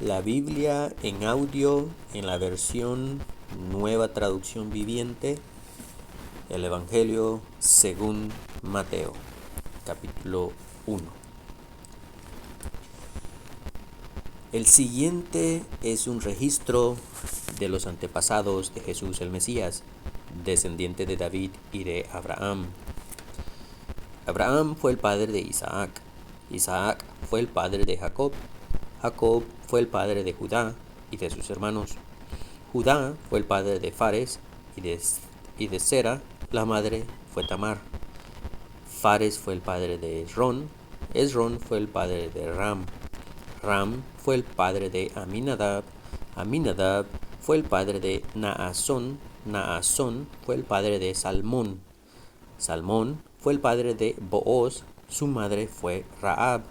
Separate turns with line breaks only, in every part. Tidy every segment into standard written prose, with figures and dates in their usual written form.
La Biblia en audio en la versión Nueva Traducción Viviente, el Evangelio según Mateo, capítulo 1. El siguiente es un registro de los antepasados de Jesús el Mesías, descendiente de David y de Abraham. Abraham fue el padre de Isaac. Isaac fue el padre de Jacob. Jacob fue el padre de Judá y de sus hermanos. Judá fue el padre de Fares y de Sera, la madre fue Tamar. Fares fue el padre de Esrón. Esrón fue el padre de Ram. Ram fue el padre de Aminadab. Aminadab fue el padre de Naasón. Naasón fue el padre de Salmón. Salmón fue el padre de Booz. Su madre fue Rahab.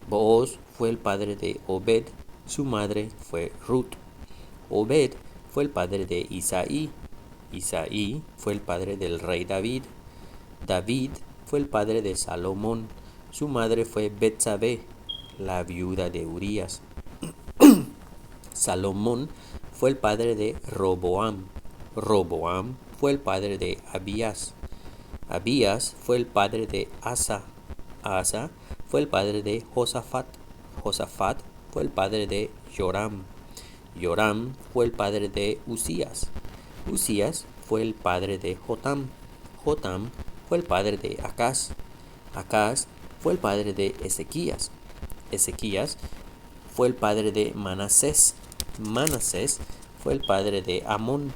Booz fue el padre de Obed. Su madre fue Ruth. Obed fue el padre de Isaí. Isaí fue el padre del rey David. David fue el padre de Salomón. Su madre fue Betsabé, la viuda de Urías. Salomón fue el padre de Roboam. Roboam fue el padre de Abías. Abías fue el padre de Asa. Asa fue el padre de Josafat. Josafat fue el padre de Joram. Joram fue el padre de Usías. Usías fue el padre de Jotam. Jotam fue el padre de Acaz. Acaz fue el padre de Ezequías. Ezequías fue el padre de Manasés. Manasés fue el padre de Amón.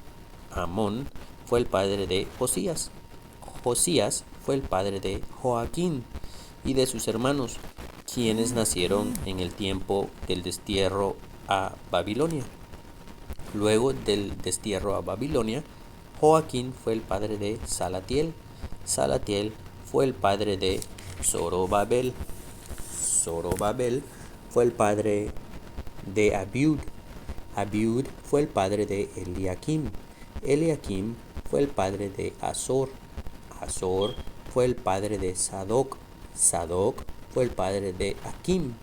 Amón fue el padre de Josías. Josías fue el padre de Joaquín y de sus hermanos, quienes nacieron en el tiempo del destierro a Babilonia. Luego del destierro a Babilonia, Joaquín fue el padre de Salatiel. Salatiel fue el padre de Zorobabel. Zorobabel fue el padre de Abiud. Abiud fue el padre de Eliakim. Eliakim fue el padre de Azor. Azor fue el padre de Sadoc. Sadoc fue el padre de Akim.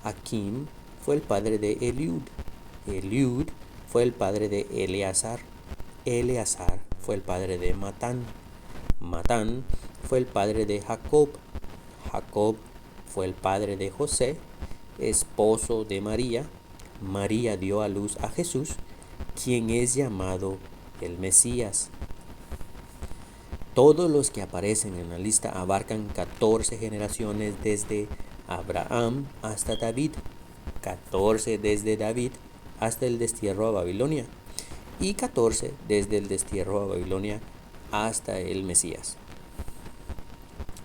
Akim fue el padre de Eliud. Eliud fue el padre de Eleazar. Eleazar fue el padre de Matán. Matán fue el padre de Jacob. Jacob fue el padre de José, esposo de María. María dio a luz a Jesús, quien es llamado el Mesías. Todos los que aparecen en la lista abarcan 14 generaciones desde Abraham hasta David, 14 desde David hasta el destierro a Babilonia y 14 desde el destierro a Babilonia hasta el Mesías.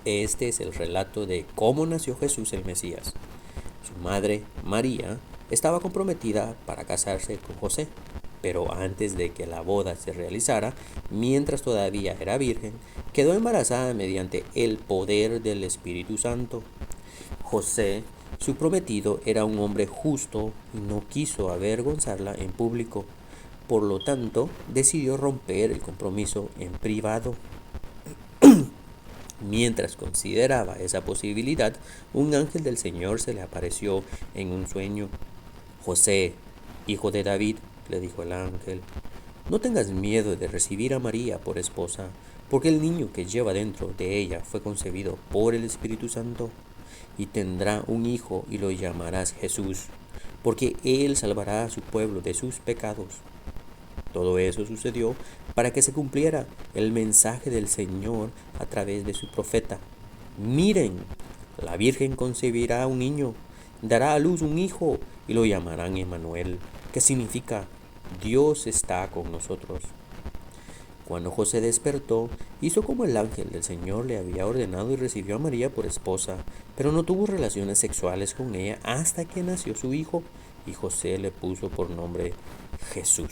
Este es el relato de cómo nació Jesús el Mesías. Su madre, María, estaba comprometida para casarse con José, pero antes de que la boda se realizara, mientras todavía era virgen, quedó embarazada mediante el poder del Espíritu Santo. José, su prometido, era un hombre justo y no quiso avergonzarla en público. Por lo tanto, decidió romper el compromiso en privado. Mientras consideraba esa posibilidad, un ángel del Señor se le apareció en un sueño. José, hijo de David, le dijo el ángel, no tengas miedo de recibir a María por esposa, porque el niño que lleva dentro de ella fue concebido por el Espíritu Santo, y tendrá un hijo y lo llamarás Jesús, porque él salvará a su pueblo de sus pecados. Todo eso sucedió para que se cumpliera el mensaje del Señor a través de su profeta. Miren, la Virgen concebirá un niño, dará a luz un hijo y lo llamarán Emmanuel, que significa Dios está con nosotros. Cuando José despertó, hizo como el ángel del Señor le había ordenado y recibió a María por esposa, pero no tuvo relaciones sexuales con ella hasta que nació su hijo, y José le puso por nombre Jesús.